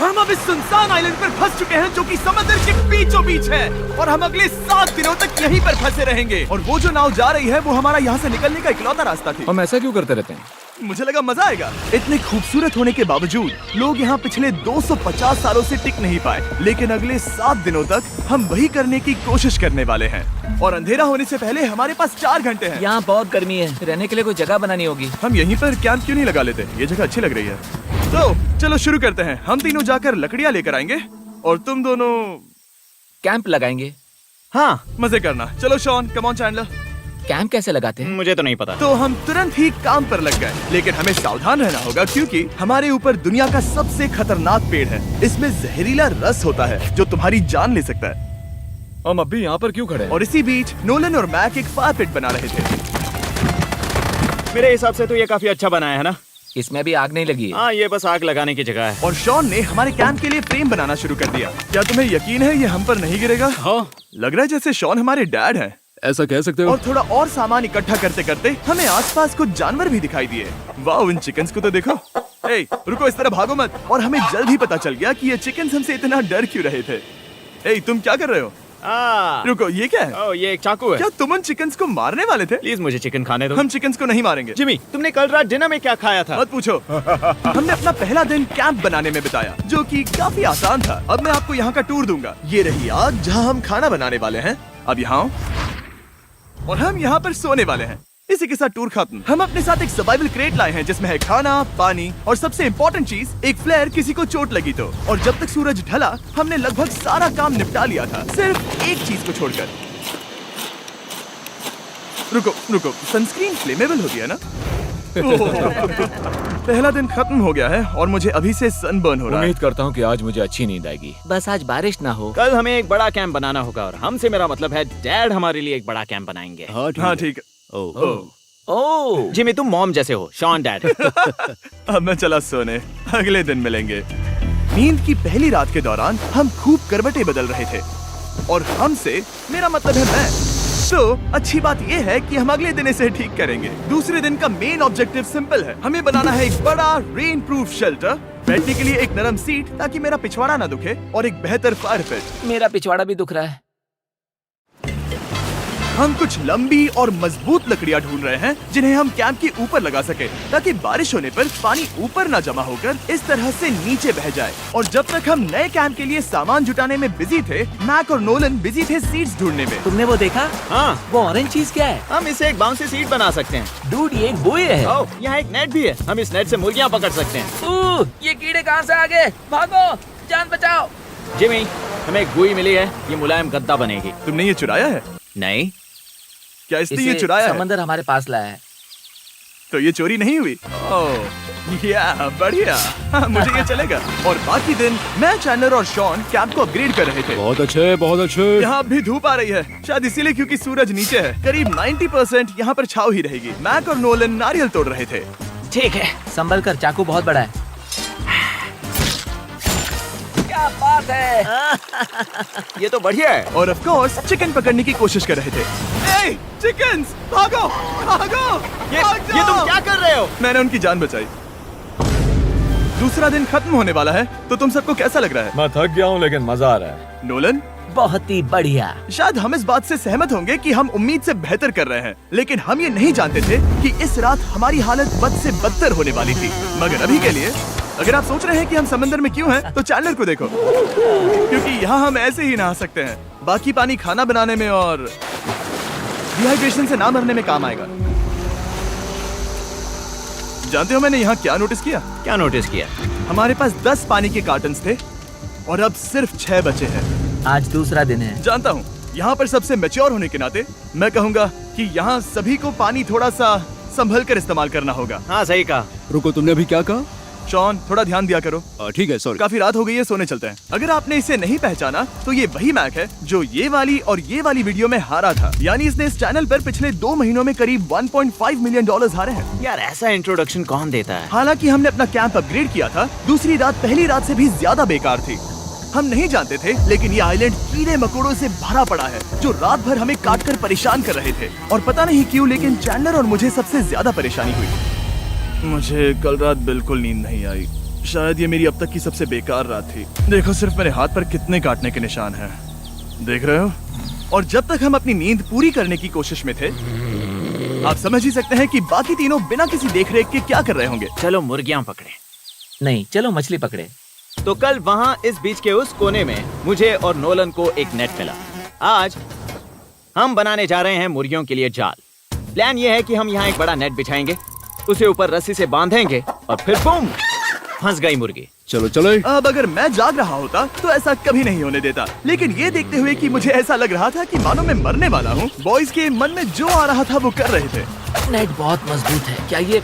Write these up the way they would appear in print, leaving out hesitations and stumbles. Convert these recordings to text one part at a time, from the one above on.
हम अब इस सुनसान आइलैंड पर फंस चुके हैं जो कि समंदर के बीचों बीच है और हम अगले 7 दिनों तक यहीं पर फंसे रहेंगे। और वो जो नाव जा रही है वो हमारा यहाँ से निकलने का इकलौता रास्ता थी। हम ऐसा क्यों करते रहते हैं? मुझे लगा मजा आएगा। इतने खूबसूरत होने के बावजूद लोग यहाँ पिछले 250 सालों से टिक नहीं पाए, लेकिन अगले 7 दिनों तक हम वही करने की कोशिश करने वाले हैं। और अंधेरा होने से पहले हमारे पास 4 घंटे हैं। यहाँ बहुत गर्मी है, रहने के लिए कोई जगह बनानी होगी। हम यहीं पर कैंप क्यों नहीं लगा लेते? ये जगह अच्छी लग रही है। तो चलो शुरू करते हैं। हम तीनों जाकर लकड़ियाँ लेकर आएंगे और तुम दोनों कैंप लगाएंगे। हाँ, मजे करना। चलो Shawn, come on Chandler. Camp कैसे लगाते हैं? मुझे तो नहीं पता। तो हम तुरंत ही काम पर लग गए, लेकिन हमें सावधान रहना होगा क्योंकि हमारे ऊपर दुनिया का सबसे खतरनाक पेड़ है। इसमें जहरीला रस होता है जो तुम्हारी जान ले सकता है। हम अभी यहाँ पर क्यों खड़े हैं? और इसी बीच नोलन और मैक एक फायर पिट बना रहे थे। मेरे हिसाब से तो ये काफी अच्छा बनाया है ना? इसमें भी आग नहीं लगी है। हाँ, ये बस आग लगाने की जगह है। और शॉन ने हमारे कैंप के लिए फ्रेम बनाना शुरू कर दिया। क्या तुम्हें यकीन है ये हम पर नहीं गिरेगा? हाँ। लग रहा है जैसे शॉन हमारे डैड हैं। ऐसा कह सकते हो? और थोड़ा और सामान इकट्ठा करते करते हमें आसपास कुछ जानवर भी दिखाई दिए। वाह, उन चिकन्स को तो देखो। ए, रुको, इस तरह भागो मत। और हमें जल्द ही पता चल गया कि ये चिकन्स हमसे इतना डर क्यों रहे थे। ए, तुम क्या कर रहे हो? रुको, ये क्या है? ओह, ये एक चाकू है। क्या तुम उन चिकन्स को मारने वाले थे? प्लीज मुझे चिकन खाने दो। हम चिकन्स को नहीं मारेंगे। जिमी, तुमने कल रात डिनर में क्या खाया था? मत पूछो। हमने अपना पहला दिन कैंप बनाने में बिताया, जो कि काफी आसान था। अब मैं आपको यहाँ का टूर दूंगा। ये रही आग जहाँ हम खाना बनाने वाले हैं। अब यहाँ और हम यहाँ पर सोने वाले हैं। इसी के साथ टूर खत्म। हम अपने साथ एक सर्वाइवल क्रेट लाए हैं जिसमें है खाना, पानी और सबसे इम्पोर्टेंट चीज एक फ्लेयर, किसी को चोट लगी तो। और जब तक सूरज ढला हमने लगभग सारा काम निपटा लिया था, सिर्फ एक चीज को छोड़कर। रुको, सनस्क्रीन फ्लेमेबल होती है ना? पहला दिन खत्म हो गया है और मुझे अभी से सनबर्न हो रहा है। उम्मीद करता हूँ कि आज मुझे अच्छी नींद आएगी। बस आज बारिश ना हो। कल हमें एक बड़ा कैंप बनाना होगा और हमसे मेरा मतलब है डैड हमारे लिए एक बड़ा कैंप बनाएंगे। हाँ ठीक है। ओह, जिमी, तुम मॉम जैसे हो, शॉन डैड। अब मैं चला सोने, अगले दिन मिलेंगे। नींद की पहली रात के दौरान हम खूब करवटें बदल रहे थे और हमसे मेरा मतलब है मैं। तो अच्छी बात यह है कि हम अगले दिन इसे ठीक करेंगे। दूसरे दिन का मेन ऑब्जेक्टिव सिंपल है। हमें बनाना है एक बड़ा रेन प्रूफ शेल्टर, बैठने के लिए एक नरम सीट ताकि मेरा पिछवाड़ा ना दुखे और एक बेहतर फायर पिट। मेरा पिछवाड़ा भी दुख रहा है। हम कुछ लंबी और मजबूत लकड़ियां ढूंढ रहे हैं जिन्हें हम कैंप के ऊपर लगा सके ताकि बारिश होने पर पानी ऊपर ना जमा होकर इस तरह से नीचे बह जाए। और जब तक हम नए कैंप के लिए सामान जुटाने में बिजी थे, मैक और नोलन बिजी थे सीड्स ढूंढने में। तुमने वो देखा? हाँ, वो ऑरेंज चीज क्या है? हम इसे एक बाउंसी सीट बना सकते हैं। डूड, ये एक बुए है। ओह, यहाँ एक नेट भी है। हम इस नेट से मुर्गियाँ पकड़ सकते हैं। ये कीड़े कहाँ से आ गए? भागो, जान बचाओ। जिमी, हमें एक बुई मिली है। ये मुलायम गद्दा बनेगी। तुमने ये चुराया है? नहीं, क्या इसने ये चुराया है? समंदर हमारे पास लाया है। तो ये चोरी नहीं हुई? ओह, या बढ़िया। मुझे ये चलेगा। और बाकी दिन मैं, चैंडलर और शॉन कैंप को अपग्रेड कर रहे थे। बहुत अच्छे, बहुत अच्छे। यहाँ भी धूप आ रही है, शायद इसीलिए क्योंकि सूरज नीचे है। करीब 90% यहाँ पर छाव ही रहेगी। मैक और नोलन नारियल तोड़ रहे थे। ठीक है, संभल कर, चाकू बहुत बड़ा है। क्या बात है? ये तो बढ़िया है। और ऑफ कोर्स चिकन पकड़ने की कोशिश कर रहे थे। ए, चिकन्स, भागो, भागो, भाग ये तुम जाओ। क्या कर रहे हो? मैंने उनकी जान बचाई। दूसरा दिन खत्म होने वाला है, तो तुम सबको कैसा लग रहा है? मैं थक गया हूँ लेकिन मजा आ रहा है। नोलन, बहुत ही बढ़िया। शायद हम इस बात से सहमत होंगे कि हम उम्मीद से बेहतर कर रहे हैं, लेकिन हम ये नहीं जानते थे कि इस रात हमारी हालत बद से बदतर होने वाली थी। मगर अभी के लिए अगर आप सोच रहे हैं कि हम समंदर में क्यों हैं, तो चैंडलर को देखो, क्योंकि यहाँ हम ऐसे ही नहा सकते हैं। बाकी पानी खाना बनाने में और डिहाइड्रेशन से ना मरने में काम आएगा। जानते हो मैंने यहाँ क्या नोटिस किया? क्या नोटिस किया? हमारे पास 10 पानी के कार्टन्स थे और अब सिर्फ 6 बचे हैं। आज दूसरा दिन है। जानता हूँ, यहाँ पर सबसे मैच्योर होने के नाते मैं कहूँगा कि यहाँ सभी को पानी थोड़ा सा संभल कर इस्तेमाल करना होगा। हाँ, सही कहा। रुको, तुमने अभी क्या कहा? शॉन, थोड़ा ध्यान दिया करो। ठीक है, सॉरी। काफी रात हो गई है, सोने चलते हैं। अगर आपने इसे नहीं पहचाना तो ये वही मैक है जो ये वाली और ये वाली वीडियो में हारा था। यानी इसने इस चैनल पर पिछले 2 महीनों में करीब $1.5 मिलियन हारे हैं। यार, ऐसा इंट्रोडक्शन कौन देता है? हालांकि हमने अपना कैंप अपग्रेड किया था, दूसरी रात पहली रात से भी ज्यादा बेकार थी। हम नहीं जानते थे, लेकिन ये आइलैंड कीड़े मकोड़ों से भरा पड़ा है जो रात भर हमें काट कर परेशान कर रहे थे। और पता नहीं क्यों, लेकिन चैंडलर और मुझे सबसे ज्यादा परेशानी हुई। मुझे कल रात बिल्कुल नींद नहीं आई। शायद ये मेरी अब तक की सबसे बेकार रात थी। देखो सिर्फ मेरे हाथ पर कितने काटने के निशान हैं। देख रहे हो? और जब तक हम अपनी नींद पूरी करने की कोशिश में थे, आप समझ ही सकते हैं कि बाकी तीनों बिना किसी देखरेख के क्या कर रहे होंगे। चलो मुर्गियां पकड़े। नहीं, चलो मछली पकड़े। तो कल वहाँ इस बीच के उस कोने में मुझे और नोलन को एक नेट मिला। आज हम बनाने जा रहे हैं मुर्गियों के लिए जाल। प्लान ये है कि हम यहाँ एक बड़ा नेट बिछाएंगे, उसे ऊपर रस्सी से बांधेंगे और फिर बूम, फंस गई मुर्गी। चलो चलो। अब अगर मैं जाग रहा होता तो ऐसा कभी नहीं होने देता, लेकिन ये देखते हुए कि मुझे ऐसा लग रहा था कि मानो मैं मरने वाला हूँ, बॉयज के मन में जो आ रहा था वो कर रहे थे। नेट बहुत मजबूत है। क्या ये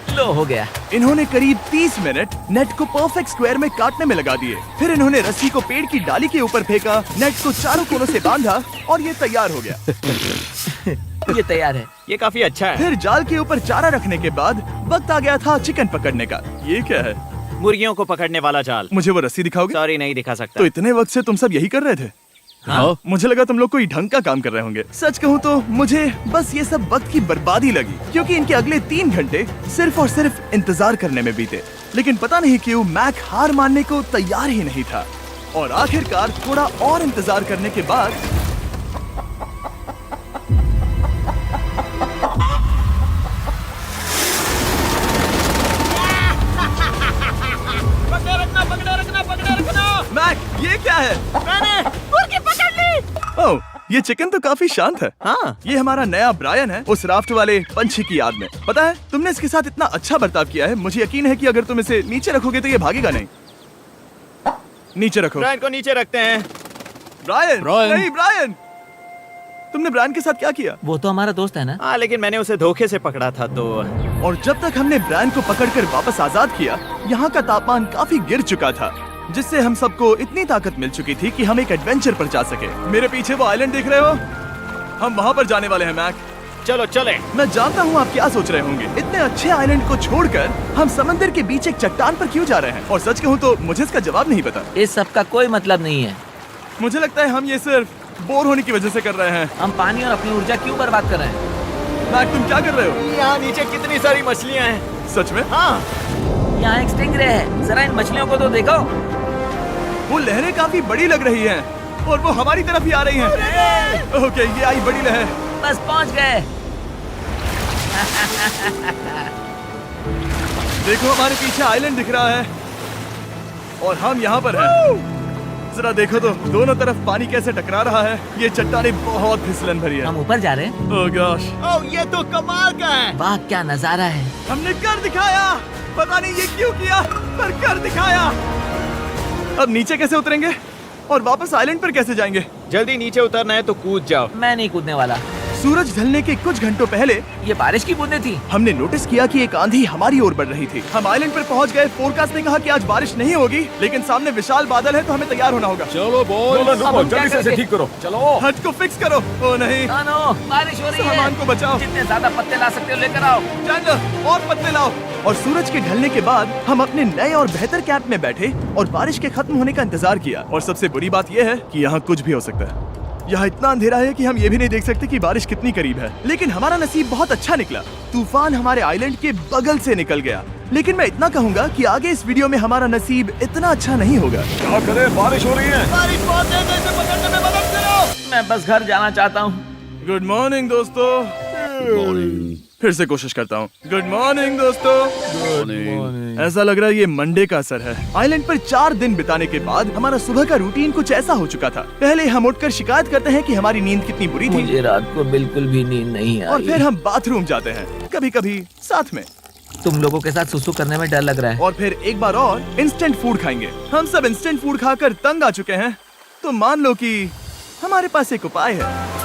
लो हो गया? इन्होंने करीब 30 मिनट नेट को परफेक्ट स्क्वायर में काटने में लगा दिए। फिर इन्होंने रस्सी को पेड़ की डाली के ऊपर फेंका, नेट को चारों कोनों से बांधा और ये तैयार हो गया। ये तैयार है। ये काफी अच्छा है। फिर जाल के ऊपर चारा रखने के बाद वक्त आ गया था चिकन पकड़ने का। ये क्या है? मुर्गियों को पकड़ने वाला जाल। मुझे वो रस्सी दिखाओगे? सॉरी, नहीं दिखा सकता। तो इतने वक्त से तुम सब यही कर रहे थे? हाँ। मुझे लगा तुम लोग कोई ढंग का काम कर रहे होंगे। सच कहूँ तो मुझे बस ये सब वक्त की बर्बादी लगी, क्योंकि इनके अगले 3 घंटे सिर्फ और सिर्फ इंतजार करने में बीते। लेकिन पता नहीं क्यों मैक हार मानने को तैयार ही नहीं था, और आखिरकार थोड़ा और इंतजार करने के बाद मैक, ये क्या है? मैंने मुर्गी पकड़ ली। ओह, ये चिकन तो काफी शांत है। हाँ। ये हमारा नया ब्रायन है, उस राफ्ट वाले पंछी की याद में। पता है, तुमने इसके साथ इतना अच्छा बर्ताव किया है, मुझे यकीन है कि अगर तुम इसे नीचे रखोगे तो ये भागेगा नहीं। नीचे रखो। ब्रायन को नीचे रखते हैं। Brian, Brian. नहीं ब्रायन। तुमने ब्रायन के साथ क्या किया? वो तो हमारा दोस्त है ना। हाँ, लेकिन मैंने उसे धोखे से पकड़ा था तो। और जब तक हमने ब्रायन को पकड़कर वापस आजाद किया, यहाँ का तापमान काफी गिर चुका था, जिससे हम सबको इतनी ताकत मिल चुकी थी कि हम एक एडवेंचर पर जा सके। मेरे पीछे वो आइलैंड देख रहे हो? हम वहाँ पर जाने वाले हैं मैक। चलो चले। मैं जानता हूँ आप क्या सोच रहे होंगे, इतने अच्छे आइलैंड को छोड़कर हम समंदर के बीच एक चट्टान पर क्यों जा रहे हैं? और सच कहूँ तो मुझे इसका जवाब नहीं पता। इस सब का कोई मतलब नहीं है। मुझे लगता है हम ये सिर्फ बोर होने की वजह से कर रहे हैं। हम पानी और अपनी ऊर्जा क्यों बर्बाद कर रहे हैं? मैक, तुम क्या कर रहे हो? यहाँ नीचे कितनी सारी मछलियाँ हैं। सच में? हाँ। यहाँ एक स्टिंगरे है, जरा इन मछलियों को तो देखो। वो लहरें काफी बड़ी लग रही हैं और वो हमारी तरफ ही आ रही हैं। ओके, ये आई बड़ी लहर। बस पहुँच गए। देखो हमारे पीछे आइलैंड दिख रहा है और हम यहाँ पर हैं। जरा देखो तो दोनों तरफ पानी कैसे टकरा रहा है। ये चट्टानें बहुत फिसलन भरी है। हम ऊपर जा रहे हैं। ओह गॉश, ओह, ये तो कमाल का है। वाह, क्या नजारा है। हमने कर दिखाया। पता नहीं ये क्यों किया, पर कर दिखाया। अब नीचे कैसे उतरेंगे और वापस आइलैंड पर कैसे जाएंगे? जल्दी नीचे उतरना है तो कूद जाओ। मैं नहीं कूदने वाला। सूरज ढलने के कुछ घंटों पहले ये बारिश की बूंदें थी। हमने नोटिस किया कि एक आंधी हमारी ओर बढ़ रही थी। हम आइलैंड पर पहुंच गए। फोरकास्ट ने कहा कि आज बारिश नहीं होगी, लेकिन सामने विशाल बादल है तो हमें तैयार होना होगा। चलो बॉय, अब हम क्या जल्दी से इसे करेंगे? ठीक करो। चलो। हट को फिक्स करो। ओ नहीं, नो, बारिश हो रही है। सामान को बचाओ। जितने ज्यादा पत्ते ला सकते हो लेकर आओ। चैंडलर, और पत्ते लाओ। और सूरज के ढलने के बाद हम अपने नए और बेहतर कैंप में बैठे और बारिश के खत्म होने का इंतजार किया। और सबसे बुरी बात यह है कि यहाँ कुछ भी हो सकता है। यहाँ इतना अंधेरा है कि हम ये भी नहीं देख सकते कि बारिश कितनी करीब है। लेकिन हमारा नसीब बहुत अच्छा निकला। तूफान हमारे आइलैंड के बगल से निकल गया। लेकिन मैं इतना कहूँगा कि आगे इस वीडियो में हमारा नसीब इतना अच्छा नहीं होगा। क्या करें, बारिश हो रही है। बारिश बहुत तेज है, इसे पकड़ने में मदद करो। मैं बस घर जाना चाहता हूँ। गुड मॉर्निंग दोस्तों। फिर से कोशिश करता हूँ। गुड मॉर्निंग दोस्तों। ऐसा लग रहा है ये मंडे का असर है। आइलैंड पर 4 दिन बिताने के बाद हमारा सुबह का रूटीन कुछ ऐसा हो चुका था। पहले हम उठकर शिकायत करते हैं कि हमारी नींद कितनी बुरी थी, मुझे रात को बिल्कुल भी नींद नहीं आई। और फिर हम बाथरूम जाते हैं, कभी कभी साथ में। तुम लोगों के साथ सुसु करने में डर लग रहा है। और फिर एक बार और इंस्टेंट फूड खाएंगे। हम सब इंस्टेंट फूड खाकर तंग आ चुके हैं, तो मान लो कि हमारे पास एक उपाय है।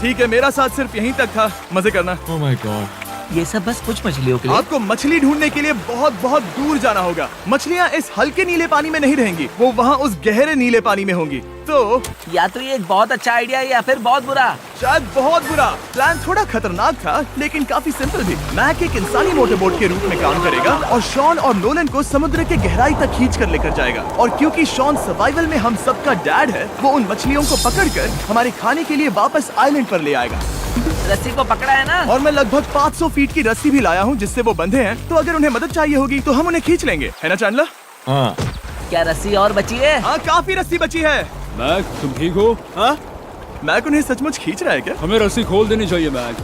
ठीक है, मेरा साथ सिर्फ यहीं तक था। मजे करना। Oh my God. ये सब बस कुछ मछलियों के लिए। आपको मछली ढूंढने के लिए बहुत बहुत दूर जाना होगा। मछलियाँ इस हल्के नीले पानी में नहीं रहेंगी, वो वहाँ उस गहरे नीले पानी में होंगी। तो या तो ये एक बहुत अच्छा आइडिया है या फिर बहुत बुरा। शायद बहुत बुरा। प्लान थोड़ा खतरनाक था, लेकिन काफी सिंपल भी। मैक एक इंसानी मोटरबोट के रूप में काम करेगा और शॉन और नोलन को समुद्र के गहराई तक खींच कर लेकर जाएगा। और क्योंकि शॉन सर्वाइवल में हम सबका डैड है, वो उन मछलियों को पकड़कर हमारे खाने के लिए वापस आइलैंड पर ले आएगा। रस्सी को पकड़ा है ना? और मैं लगभग 500 फीट की रस्सी भी लाया हूँ जिससे वो बंधे हैं, तो अगर उन्हें मदद चाहिए होगी तो हम उन्हें खींच लेंगे, है ना चैंडलर? हाँ। क्या रस्सी और बची है? हाँ, काफी रस्सी बची है। मैक, तुम ठीक हो? हाँ? मैक उन्हें सचमुच खींच रहा है क्या? हमें रस्सी खोल देनी चाहिए मैक,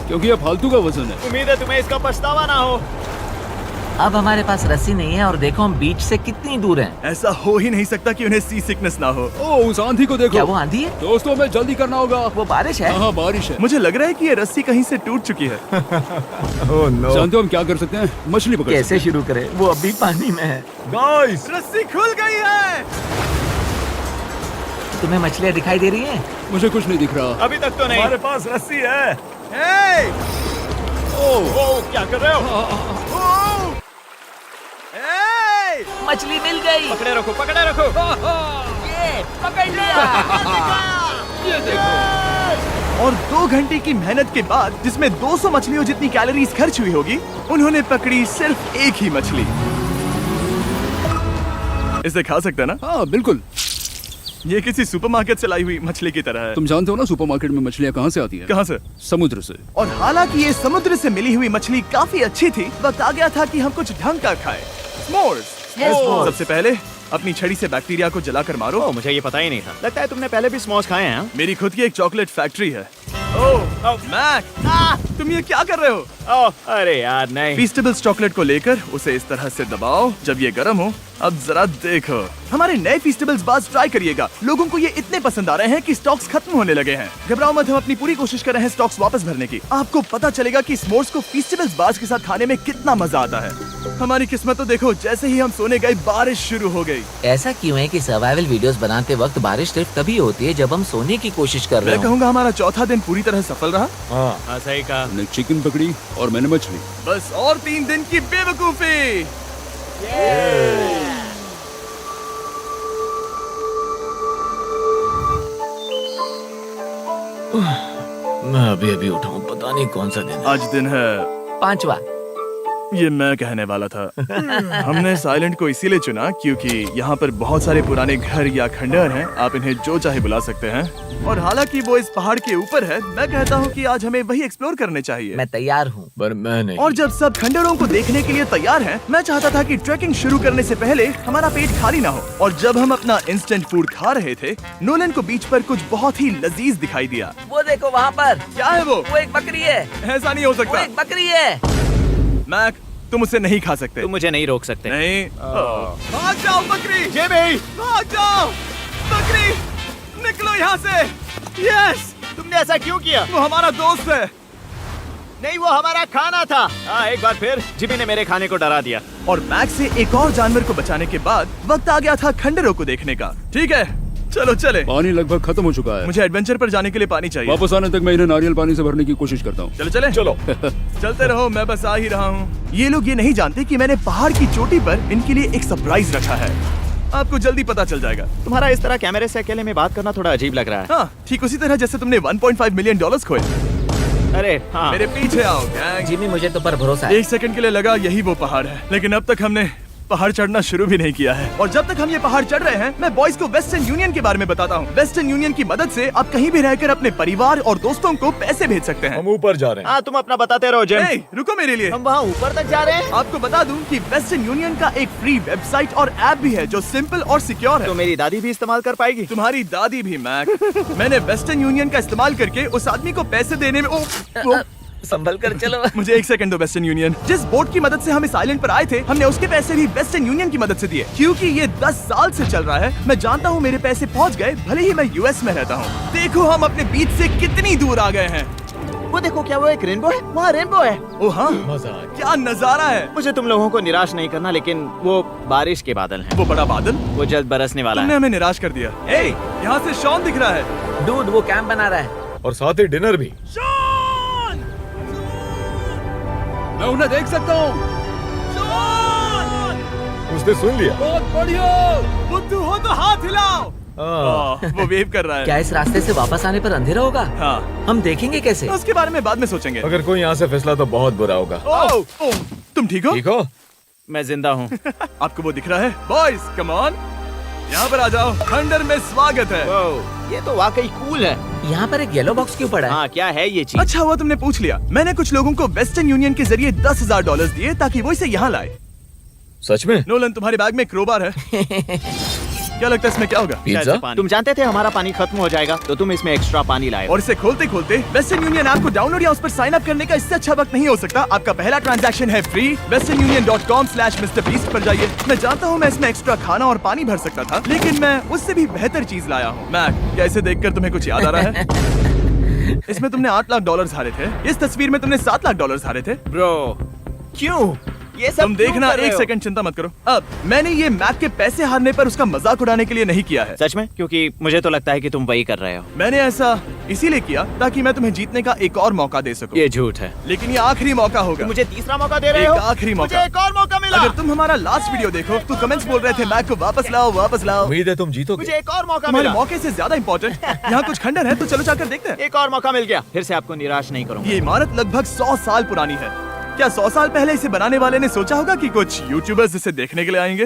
क्योंकि ये फालतू का वजन है। उम्मीद है तुम्हें इसका पछतावा ना हो। अब हमारे पास रस्सी नहीं है और देखो हम बीच से कितनी दूर हैं। ऐसा हो ही नहीं सकता कि उन्हें सी सिकनेस ना हो। ओ, उस आंधी को देखो। क्या वो आंधी है? दोस्तों, हमें जल्दी करना होगा। वो बारिश है? हाँ, बारिश है। मुझे लग रहा है कि ये रस्सी कहीं से टूट चुकी है। Oh no. जानते हो हम क्या कर सकते हैं? मछली पकड़ कैसे सकते शुरू करें? वो अभी पानी में है। गाइस, रस्सी खुल गई है। तुम्हें मछलियाँ दिखाई दे रही हैं? हैं। मुझे कुछ नहीं दिख रहा। अभी तक तो नहीं। हमारे पास रस्सी है। हे! ओह, क्या कर रहे हो? ओह! हे! मछली मिल गई। पकड़े रखो, पकड़े रखो। ये पकड़ लिया। ये देखो। और 2 घंटे की मेहनत के बाद, जिसमें 200 मछलियों जितनी कैलोरीज खर्च हुई होगी, उन्होंने पकड़ी सिर्फ एक ही मछली। इसे खा सकते हैं ना? हाँ, बिल्कुल। ये किसी सुपरमार्केट से लाई हुई मछली की तरह है। तुम जानते हो ना सुपरमार्केट में मछलियाँ कहाँ से आती हैं? कहाँ से? समुद्र से। और हालांकि ये समुद्र से मिली हुई मछली काफी अच्छी थी, वक्त आ गया था कि हम कुछ ढंग का खाएं। स्मोर्स। S'mores। सबसे पहले अपनी छड़ी से बैक्टीरिया को जलाकर मारो। ओह, मुझे ये पता ही नहीं था। लगता है तुमने पहले भी स्मोक्स खाए हैं। मेरी खुद की एक चॉकलेट फैक्ट्री है। ओह मैक, तुम ये क्या कर रहे हो? ओह, अरे यार नहीं। फीस्टेबल्स चॉकलेट को लेकर उसे इस तरह से दबाओ जब ये गर्म हो। अब जरा देखो, हमारे नए फीस्टेबल्स बार्स ट्राई करिएगा। लोगों को ये इतने पसंद आ रहे हैं कि स्टॉक्स खत्म होने लगे हैं। घबराओ मत, हम अपनी पूरी कोशिश कर रहे हैं स्टॉक्स वापस भरने की। आपको पता चलेगा कि स्मोर्स को फीस्टेबल्स बार्स के साथ खाने में कितना मजा आता है। हमारी किस्मत तो देखो, जैसे ही हम सोने गए बारिश शुरू हो गई। ऐसा क्यों है कि सर्वाइवल वीडियोस बनाते वक्त बारिश सिर्फ तभी होती है जब हम सोने की कोशिश कर रहे मैं हो? कहूँगा हमारा चौथा दिन पूरी तरह सफल रहा। हाँ, सही कहा। हमने चिकन पकड़ी और मैंने मछली। बस और 3 दिन की बेवकूफी। मैं अभी उठा हूँ, पता नहीं कौन सा दिन है। आज दिन है 5वां। ये मैं कहने वाला था। हमने इस आइलैंड को इसीलिए चुना क्योंकि यहाँ पर बहुत सारे पुराने घर या खंडहर हैं। आप इन्हें जो चाहे बुला सकते हैं। और हालांकि वो इस पहाड़ के ऊपर है, मैं कहता हूँ कि आज हमें वही एक्सप्लोर करने चाहिए। मैं तैयार हूँ। पर मैं नहीं। और जब सब खंडहरों को देखने के लिए तैयार हैं, मैं चाहता था कि ट्रैकिंग शुरू करने से पहले हमारा पेट खाली ना हो। और जब हम अपना इंस्टेंट फूड खा रहे थे, नोलन को बीच पर कुछ बहुत ही लजीज दिखाई दिया। वो देखो वहाँ पर। क्या है वो? वो एक बकरी है। ऐसा नहीं हो वो सकता। एक बकरी है। मैक, तुम उसे नहीं खा सकते। तुम मुझे नहीं रोक सकते। नहीं। भाग जाओ बकरी। जेबी, भाग जाओ बकरी, निकलो यहाँ से। यस, तुमने ऐसा क्यों किया? वो हमारा दोस्त है। नहीं, वो हमारा खाना था। एक बार फिर जिमी ने मेरे खाने को डरा दिया। और मैक से एक और जानवर को बचाने के बाद वक्त आ गया था खंडहरों को देखने का। ठीक है, चलो चले। पानी लगभग खत्म हो चुका है। मुझे एडवेंचर पर जाने के लिए पानी चाहिए। वापस आने तक मैं इन्हें नारियल पानी से भरने की कोशिश करता हूँ। चलो चले। चलो। चलते रहो, मैं बस आ ही रहा हूँ। ये लोग ये नहीं जानते कि मैंने पहाड़ की चोटी पर इनके लिए एक सरप्राइज रखा है। आपको जल्दी पता चल जाएगा। तुम्हारा इस तरह कैमरे से अकेले में बात करना थोड़ा अजीब लग रहा है। हाँ, ठीक उसी तरह जैसे तुमने $1.5 मिलियन खोए। अरे हाँ। मेरे पीछे आओ गैंग। जिमी, मुझे तो पर भरोसा है। 1 सेकंड के लिए लगा यही वो पहाड़ है, लेकिन अब तक हमने पहाड़ चढ़ना शुरू भी नहीं किया है। और जब तक हम ये पहाड़ चढ़ रहे हैं, मैं बॉयज को वेस्टर्न यूनियन के बारे में बताता हूँ। वेस्टर्न यूनियन की मदद से आप कहीं भी रहकर अपने परिवार और दोस्तों को पैसे भेज सकते हैं। हम ऊपर जा रहे हैं। हाँ, तुम अपना बताते रहो जिम। ए, रुको मेरे लिए। हम वहाँ ऊपर तक जा रहे हैं। आपको बता दूं कि वेस्टर्न यूनियन का एक फ्री वेबसाइट और ऐप भी है जो सिंपल और सिक्योर है। तो मेरी दादी भी इस्तेमाल कर पाएगी। तुम्हारी दादी भी मैक। मैंने वेस्टर्न यूनियन का इस्तेमाल करके उस आदमी को पैसे देने में संभल कर चलो। मुझे 1 सेकंड दो। वेस्टर्न यूनियन, जिस बोट की मदद से हम इस आइलैंड पर आए थे, हमने उसके पैसे भी वेस्टर्न यूनियन की मदद से दिए। क्योंकि ये 10 साल से चल रहा है, मैं जानता हूँ मेरे पैसे पहुँच गए, भले ही मैं यूएस में रहता हूँ। देखो हम अपने बीच से कितनी दूर आ गए हैं। वो देखो, क्या वो एक रेनबो है? वहाँ रेनबो है। ओ हाँ, क्या नजारा है। मुझे तुम लोगों को निराश नहीं करना, लेकिन वो बारिश के बादल हैं। वो बड़ा बादल, वो जल्द बरसने वाला तुमने है। हमें निराश कर दिया। ए, यहाँ से शॉन दिख रहा है। डूड, वो कैंप बना रहा है। और साथ ही डिनर भी। शॉन! मैं उन्हें देख सकता हूँ। शॉन! उसने सुन लिया। बहुत बढ़िया। बुद्धू हो तो हाथ हिलाओ। वो वेव कर रहा है। क्या इस रास्ते से वापस आने पर अंधेरा होगा? हाँ, हम देखेंगे कैसे? उसके बारे में बाद में सोचेंगे। अगर कोई यहाँ से फिसला तो बहुत बुरा होगा। तुम ठीक हो? ठीक हो? मैं जिंदा हूँ। आपको वो दिख रहा है? Boys, come on. यहाँ पर आ जाओ, खंडर में स्वागत है। वाह, ये तो वाकई कूल है। यहाँ पर एक येलो बॉक्स क्यों पड़ा है? हाँ, क्या है ये चीज? अच्छा हुआ तुमने पूछ लिया। मैंने कुछ लोगों को वेस्टर्न यूनियन के जरिए $10,000 दिए ताकि वो इसे यहाँ लाए। सच में? नोलन, तुम्हारे बैग में क्रोबार है। क्या लगता है इसमें क्या होगा? शायद से पानी। तुम जानते थे हमारा पानी खत्म हो जाएगा, तो तुम इसमें एक्स्ट्रा पानी लाए। और इसे खोलते खोलते वेस्टर्न यूनियन ऐप को डाउनलोड या उस पर साइन अप करने का इससे अच्छा वक्त नहीं हो सकता। आपका पहला ट्रांजैक्शन है फ्री। westernunion.com/MrBeast पर जाइए। मैं जानता हूँ मैं इसमें एक्स्ट्रा खाना और पानी भर सकता था, लेकिन मैं उससे भी बेहतर चीज लाया हूँ। मैक, क्या इसे देखकर तुम्हें कुछ याद आ रहा है? इसमें तुमने $8 लाख हारे थे। इस तस्वीर में तुमने $7 लाख हारे थे। ब्रो, क्यों? ये सब तुम क्यों देखना, कर रहे एक हो? सेकंड चिंता मत करो। अब मैंने ये मैक के पैसे हारने पर उसका मजाक उड़ाने के लिए नहीं किया है। सच में? क्योंकि मुझे तो लगता है कि तुम वही कर रहे हो। मैंने ऐसा इसीलिए किया ताकि मैं तुम्हें जीतने का एक और मौका दे सकूं। ये झूठ है। लेकिन ये आखिरी मौका होगा। मुझे तीसरा मौका दे रहे एक हो? आखिरी मौका। मुझे एक और मौका मिला। अगर तुम हमारा लास्ट वीडियो देखो तो कमेंट्स बोल रहे थे मैक को वापस लाओ, वापस लाओ। उम्मीद है तुम जीतोगे। मुझे एक और मौका तुम्हारे मिला। मौके से ज्यादा इम्पोर्टेंट यहाँ कुछ खंडर है, तो चलो जाकर देखते हैं। एक और मौका मिल गया। फिर से आपको निराश नहीं करूंगा। ये इमारत लगभग 100 साल पुरानी है। क्या 100 साल पहले इसे बनाने वाले ने सोचा होगा कि कुछ यूट्यूबर्स इसे देखने के लिए आएंगे?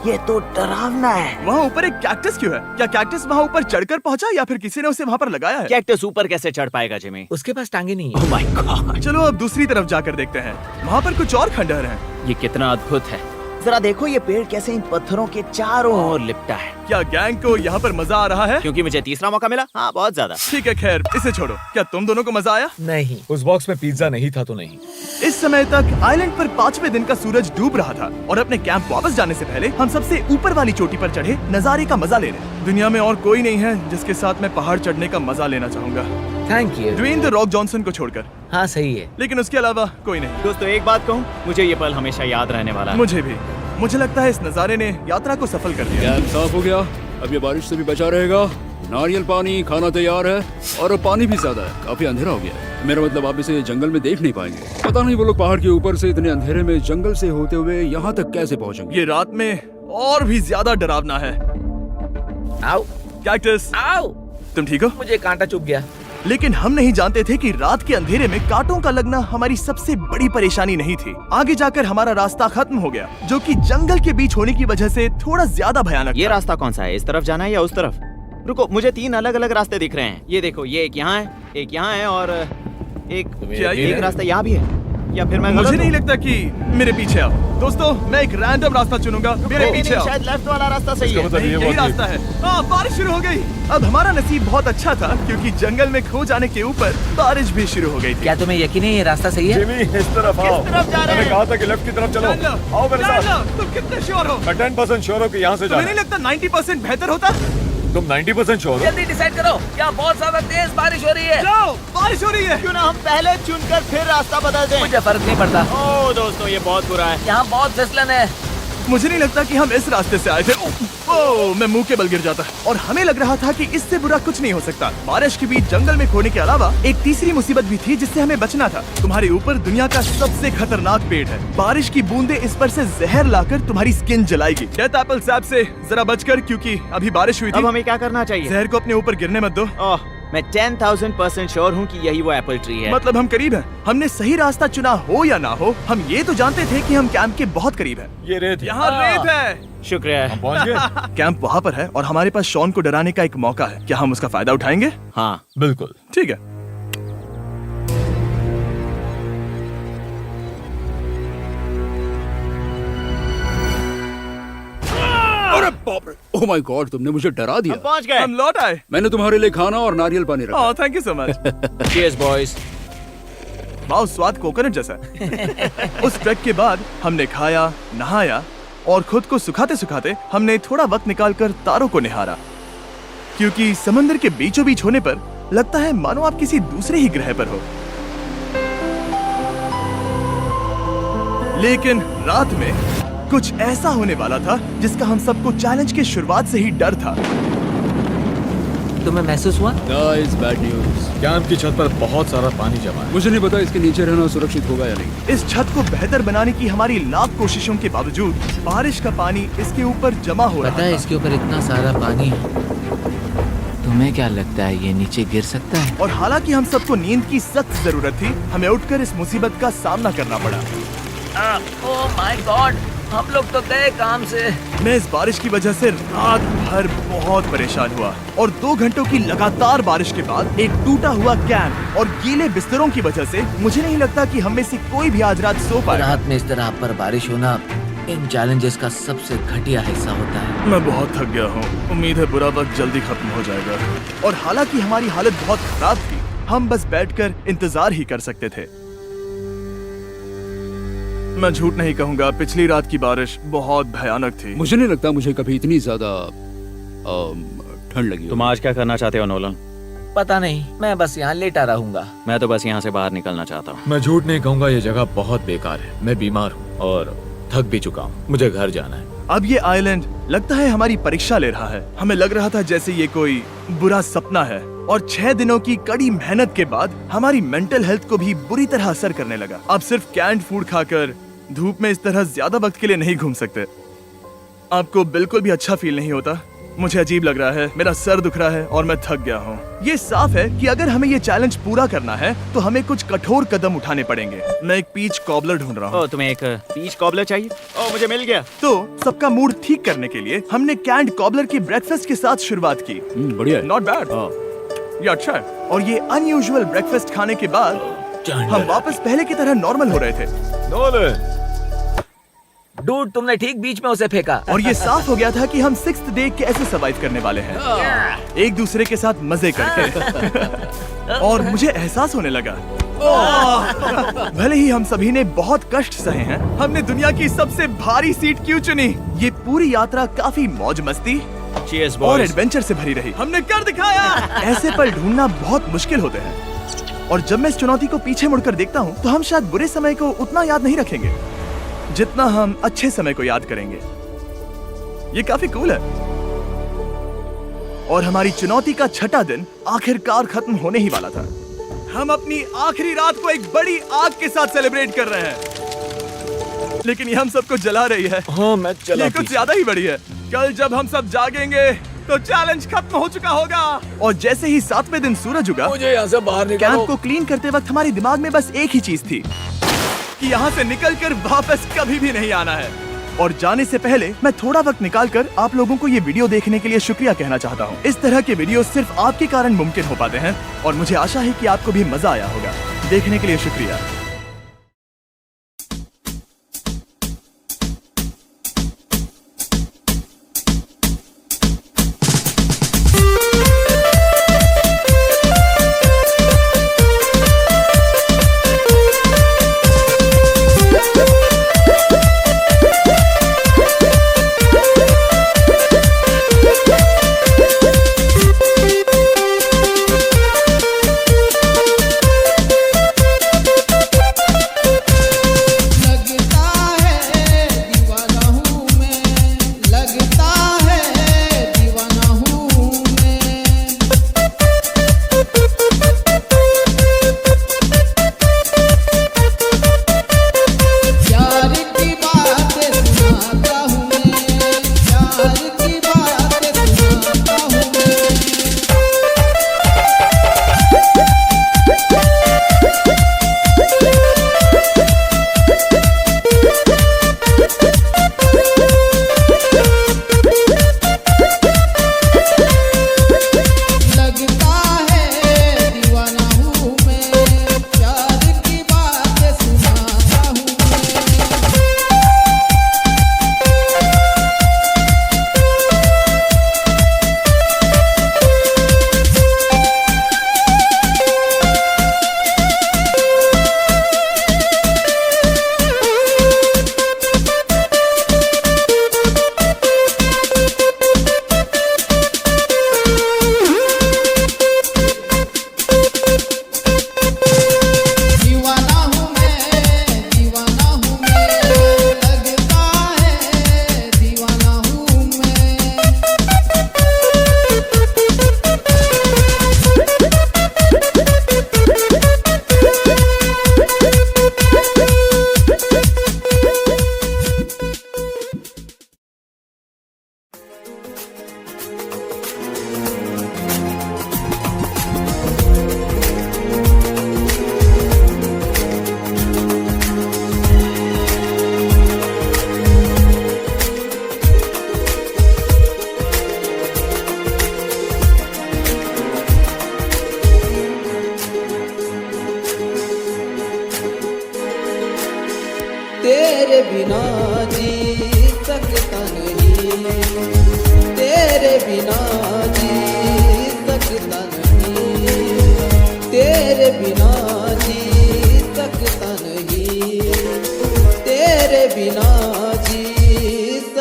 ये तो डरावना है। वहाँ ऊपर एक कैक्टस क्यों है? क्या कैक्टस वहाँ ऊपर चढ़कर पहुँचा या फिर किसी ने उसे वहाँ पर लगाया है? कैक्टस ऊपर कैसे चढ़ पाएगा जिमी? उसके पास टांगे नहीं है। ओह माय गॉड, चलो अब दूसरी तरफ जाकर देखते हैं। वहाँ पर कुछ और खंडहर हैं। ये कितना अद्भुत है। जरा देखो ये पेड़ कैसे इन पत्थरों के चारों ओर लिपटा है। क्या गैंग को यहाँ पर मजा आ रहा है? क्योंकि मुझे तीसरा मौका मिला। हाँ, बहुत ज्यादा। ठीक है, खैर इसे छोड़ो। क्या तुम दोनों को मजा आया? नहीं। उस बॉक्स में पिज्जा नहीं था तो नहीं। इस समय तक आइलैंड पर 5वें दिन का सूरज डूब रहा था और अपने कैंप वापस जाने से पहले हम सबसे ऊपर वाली चोटी पर चढ़े नजारे का मजा ले रहे। दुनिया में और कोई नहीं है जिसके साथ मैं पहाड़ चढ़ने का मजा लेना चाहूंगा, thank you. Dwayne the Rock Johnson को छोड़कर। हाँ सही है। लेकिन उसके अलावा कोई नहीं। दोस्तों, एक बात कहूँ, मुझे ये पल हमेशा याद रहने वाला है। मुझे भी। मुझे लगता है इस नजारे ने यात्रा को सफल कर दिया। कैंप साफ हो गया, अब ये बारिश से भी बचा रहेगा। नारियल पानी, खाना तैयार है और अब पानी भी ज्यादा है। काफी अंधेरा हो गया है। मेरा मतलब आप इसे जंगल में देख नहीं पाएंगे। पता नहीं वो लोग पहाड़ के ऊपर से इतने अंधेरे में जंगल से होते हुए यहाँ तक कैसे पहुँचेंगे। ये रात में और भी ज्यादा डरावना है। आओ कैक्टस, आओ। तुम ठीक हो? मुझे कांटा चुभ गया। लेकिन हम नहीं जानते थे कि रात के अंधेरे में कांटों का लगना हमारी सबसे बड़ी परेशानी नहीं थी। आगे जाकर हमारा रास्ता खत्म हो गया, जो कि जंगल के बीच होने की वजह से थोड़ा ज्यादा भयानक ये था। रास्ता कौन सा है? इस तरफ जाना है या उस तरफ? रुको, मुझे 3 अलग अलग रास्ते दिख रहे हैं। ये देखो, ये एक यहाँ है, एक यहाँ है और क्या ये एक है? रास्ता यहाँ भी है। या फिर मैं मुझे गलत नहीं हूँ? लगता कि मेरे पीछे आओ। दोस्तों, मैं एक रैंडम रास्ता चुनूंगा। मेरे नहीं, पीछे नहीं, आओ। शायद लेफ्ट वाला रास्ता सही है। नहीं, यही रास्ता है। हाँ, बारिश शुरू हो गई। अब हमारा नसीब बहुत अच्छा था क्योंकि जंगल में खो जाने के ऊपर बारिश भी शुरू हो गई थी। क्या तुम्हें यकीन है ये रास्ता सही है? जिमी, इस तरफ आओ। किस तरफ जा रहे मैंने हैं? कहा था कि लेफ्ट की तरफ चलो। आओ मेरे साथ। तुम कितने श्योर हो? मैं 10% श्योर हूँ कि यहाँ से तुम्हें जाना नहीं लगता 90% बेहतर होता? तुम 90% श्योर हो? जल्दी डिसाइड करो। क्या बहुत ज्यादा तेज बारिश हो रही है? जाओ, बारिश हो रही है। क्यों ना हम पहले चुनकर फिर रास्ता बदल दें? मुझे फर्क नहीं पड़ता। ओह दोस्तों, ये बहुत बुरा है। यहाँ बहुत फिसलन है। मुझे नहीं लगता कि हम इस रास्ते से आए थे। ओह, मैं मुंह के बल गिर जाता। और हमें लग रहा था कि इससे बुरा कुछ नहीं हो सकता। बारिश के बीच जंगल में खोने के अलावा एक तीसरी मुसीबत भी थी जिससे हमें बचना था। तुम्हारे ऊपर दुनिया का सबसे खतरनाक पेड़ है। बारिश की बूंदें इस पर से जहर लाकर तुम्हारी स्किन जलाएगी। डेथ एप्पल सैप से जरा बचकर, क्योंकि अभी बारिश हुई अब थी। हमें क्या करना चाहिए? जहर को अपने ऊपर गिरने मत दो। ओह, मैं 10,000% श्योर हूँ कि यही वो एप्पल ट्री है। मतलब हम करीब हैं। हमने सही रास्ता चुना हो या ना हो, हम ये तो जानते थे कि हम कैंप के बहुत करीब हैं। ये रेत है। यहाँ रेत है। शुक्रिया। हम पहुँच गए। कैंप वहाँ पर है और हमारे पास शॉन को डराने का एक मौका है। क्या हम उसका फायदा उठाएंगे? हाँ, बिल्कुल। ठीक है। अरे बाप रे, ओह माय गॉड, तुमने मुझे डरा हम दिया। पहुँच गए। हम लौट आए। मैंने तुम्हारे लिए खाना और नारियल पानी रखा। Oh, thank you so much. Cheers, boys। वाह, स्वाद कोकोनट जैसा है। उस ट्रैक के बाद हमने खाया, नहाया और खुद को सुखाते सुखाते हमने थोड़ा वक्त निकालकर तारों को निहारा, क्योंकि समंदर के बीचों बीच होने पर लगता है मानो आप किसी दूसरे ही ग्रह पर हो। लेकिन रात में कुछ ऐसा होने वाला था जिसका हम सबको चैलेंज के शुरुआत से ही डर था। तुम्हें महसूस हुआ? Guys, bad news. कैंप की छत पर बहुत सारा पानी जमा है। मुझे नहीं पता इसके नीचे रहना सुरक्षित होगा या नहीं। इस छत को बेहतर बनाने की हमारी लाख कोशिशों के बावजूद बारिश का पानी इसके ऊपर जमा हो रहा पता है था। इसके ऊपर इतना सारा पानी है। तुम्हें क्या लगता है ये नीचे गिर सकता है? और हालांकि हम सबको नींद की सख्त जरूरत थी, हमें उठकर इस मुसीबत का सामना करना पड़ा। ओह माय गॉड, हम लोग तो गए काम से। मैं इस बारिश की वजह से रात भर बहुत परेशान हुआ और 2 घंटों की लगातार बारिश के बाद एक टूटा हुआ कैंप और गीले बिस्तरों की वजह से मुझे नहीं लगता कि हम में से कोई भी आज रात सो पाएगा। रात में इस तरह पर बारिश होना इन चैलेंजेस का सबसे घटिया हिस्सा होता है। मैं बहुत थक गया हूँ। उम्मीद है बुरा वक्त जल्दी खत्म हो जाएगा। और हालांकि हमारी हालत बहुत खराब थी, हम बस बैठकर इंतजार ही कर सकते थे। मैं झूठ नहीं कहूँगा, पिछली रात की बारिश बहुत भयानक थी। मुझे नहीं लगता मुझे कभी इतनी ज्यादा ठंड लगी हो। तुम आज क्या करना चाहते हो नोलन? पता नहीं, मैं बस यहाँ लेटा रहूंगा। मैं तो बस यहाँ से बाहर निकलना चाहता हूँ। मैं झूठ नहीं कहूंगा, ये जगह बहुत बेकार है। मैं बीमार हूँ और थक भी चुका हूँ। मुझे घर जाना है। अब ये आइलैंड लगता है हमारी परीक्षा ले रहा है। हमें लग रहा था जैसे ये कोई बुरा सपना है और 6 दिनों की कड़ी मेहनत के बाद हमारी मेंटल हेल्थ को भी बुरी तरह असर करने लगा। अब सिर्फ कैंड फूड खाकर धूप में इस तरह ज्यादा वक्त के लिए नहीं घूम सकते। आपको बिल्कुल भी अच्छा फील नहीं होता? मुझे अजीब लग रहा है, मेरा सर दुख रहा है और मैं थक गया हूँ। ये साफ है कि अगर हमें ये चैलेंज पूरा करना है तो हमें कुछ कठोर कदम उठाने पड़ेंगे। मैं एक पीच कॉबलर ढूंढ रहा हूँ। ओ, तुम्हें एक पीच कॉबलर चाहिए? ओ, मुझे मिल गया। तो सबका मूड ठीक करने के लिए हमने कैंड कॉबलर के ब्रेकफास्ट के साथ शुरुआत की। बढ़िया है। नॉट बैड, हाँ। ये अच्छा है। और ये अनयूजुअल ब्रेकफास्ट खाने के बाद हम वापस पहले की तरह नॉर्मल हो रहे थे। नोलन, डूड, तुमने ठीक बीच में उसे फेंका। और ये साफ हो गया था कि हम 6th डे कैसे सर्वाइव करने वाले हैं, एक दूसरे के साथ मजे करके। और मुझे एहसास होने लगा, भले ही हम सभी ने बहुत कष्ट सहे हैं, हमने दुनिया की सबसे भारी सीट क्यों चुनी? ये पूरी यात्रा काफी मौज मस्ती Cheers, और boys. एडवेंचर से भरी रही। हमने कर दिखाया। ऐसे पल ढूंढना बहुत मुश्किल होते हैं और जब मैं इस चुनौती को पीछे मुड़कर देखता हूँ तो हम शायद बुरे समय को उतना याद नहीं रखेंगे जितना हम अच्छे समय को याद करेंगे। ये काफी कूल है। और हमारी चुनौती का 6ठा दिन आखिरकार खत्म होने ही वाला था। हम अपनी आखिरी रात को एक बड़ी आग के साथ सेलिब्रेट कर रहे हैं, लेकिन ये हम सबको जला रही है। हाँ मैं चला। ये कुछ ज्यादा ही बड़ी है। कल जब हम सब जागेंगे तो चैलेंज खत्म हो चुका होगा। और जैसे ही 7वें दिन सूरज उगा, मुझे यहाँ से बाहर कैंप निकालो। को क्लीन करते वक्त हमारे दिमाग में बस एक ही चीज थी कि यहाँ से निकलकर वापस कभी भी नहीं आना है। और जाने से पहले मैं थोड़ा वक्त निकालकर आप लोगों को ये वीडियो देखने के लिए शुक्रिया कहना चाहता हूँ। इस तरह के वीडियो सिर्फ आपके कारण मुमकिन हो पाते हैं और मुझे आशा है कि आपको भी मजा आया होगा। देखने के लिए शुक्रिया।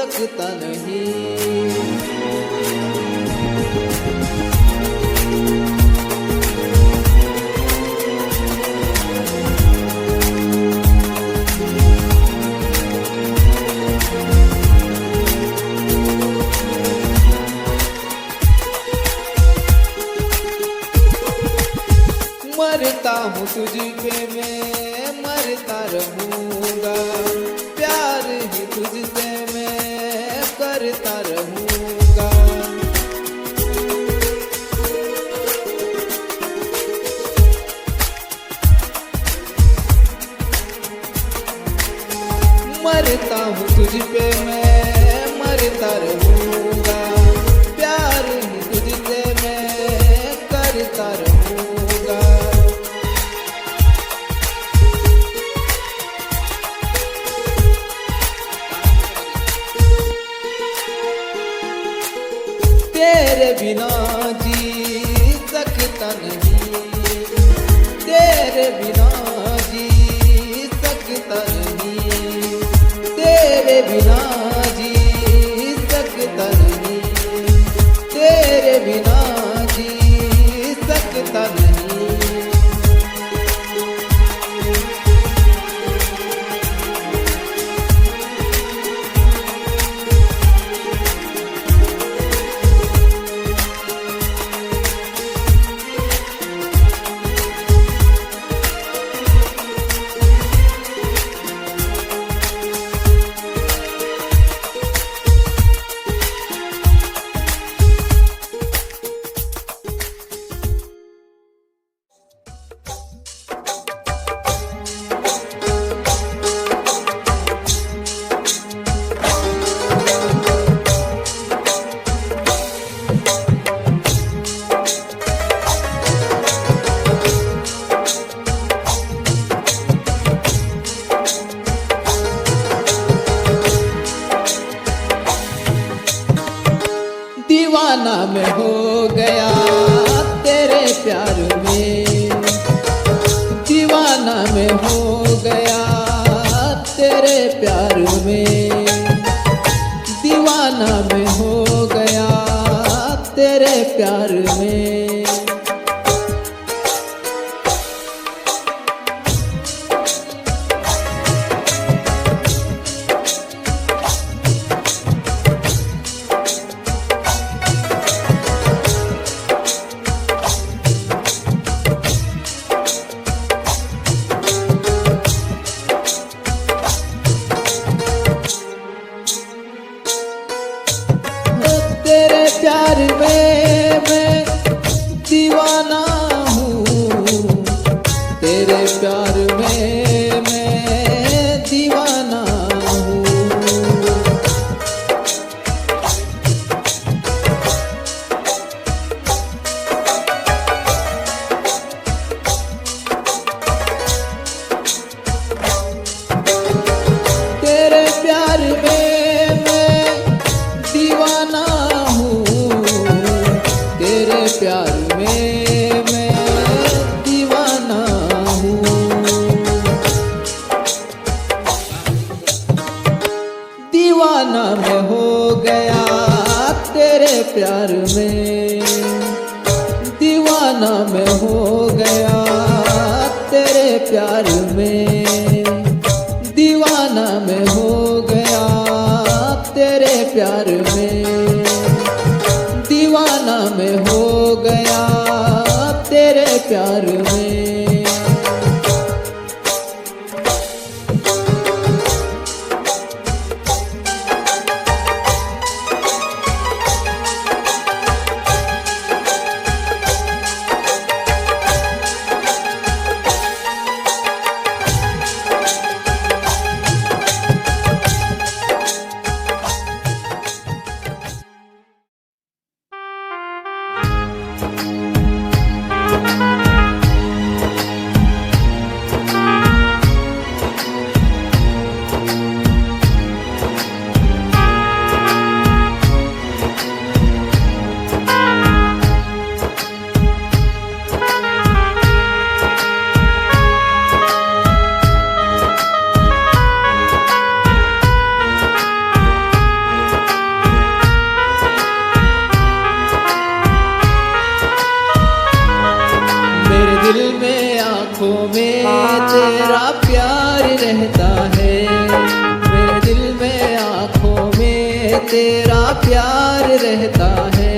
सकता नहीं। मरता हूँ तुझ पे मैं मरता रहूँगा, प्यार ही तुझसे मैं करता रहूँगा। मरता हूँ तुझ पे मैं मरता रहूँगा, प्यार ही तुझसे मैं करता रहूँगा। तेरे बिना जी सकता नहीं, तेरे बिना जी सकता नहीं, तेरे बिना जी सकता नहीं, तेरे बिना जी सकता नहीं। दीवाना मैं हो गया तेरे प्यार में, दीवाना मैं हो गया तेरे प्यार में, दीवाना मैं हो गया तेरे प्यार में। तेरे प्यार में मैं दीवाना हूँ, तेरे प्यार में मैं दीवाना हूँ। तेरे प्यार में मैं दीवाना हूँ, तेरे प्यार में मैं दीवाना हूँ। दीवाना मैं हो गया तेरे प्यार में, दीवाना मैं हो गया तेरे प्यार में, दीवाना मैं हो गया तेरे प्यार में, दीवाना मैं हो गया तेरे प्यार में। तेरा प्यार रहता है,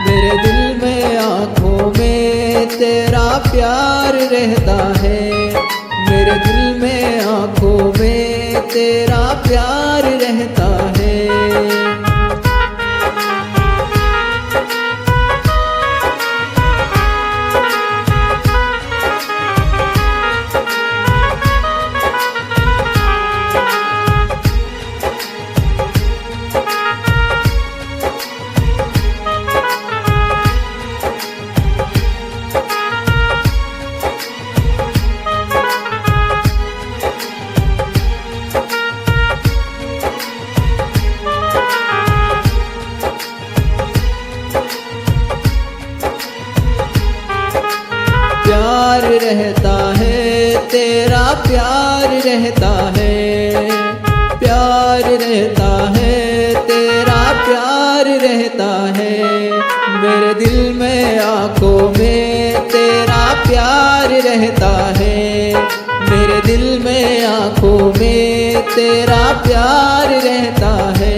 मेरे दिल में आँखों में तेरा प्यार रहता है, मेरे दिल में आँखों में तेरा प्यार रहता है। प्यार रहता है तेरा प्यार रहता है, प्यार रहता है तेरा प्यार रहता है, मेरे दिल में आँखों में तेरा प्यार रहता है, मेरे दिल में आँखों में तेरा प्यार रहता है।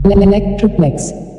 Electroplex.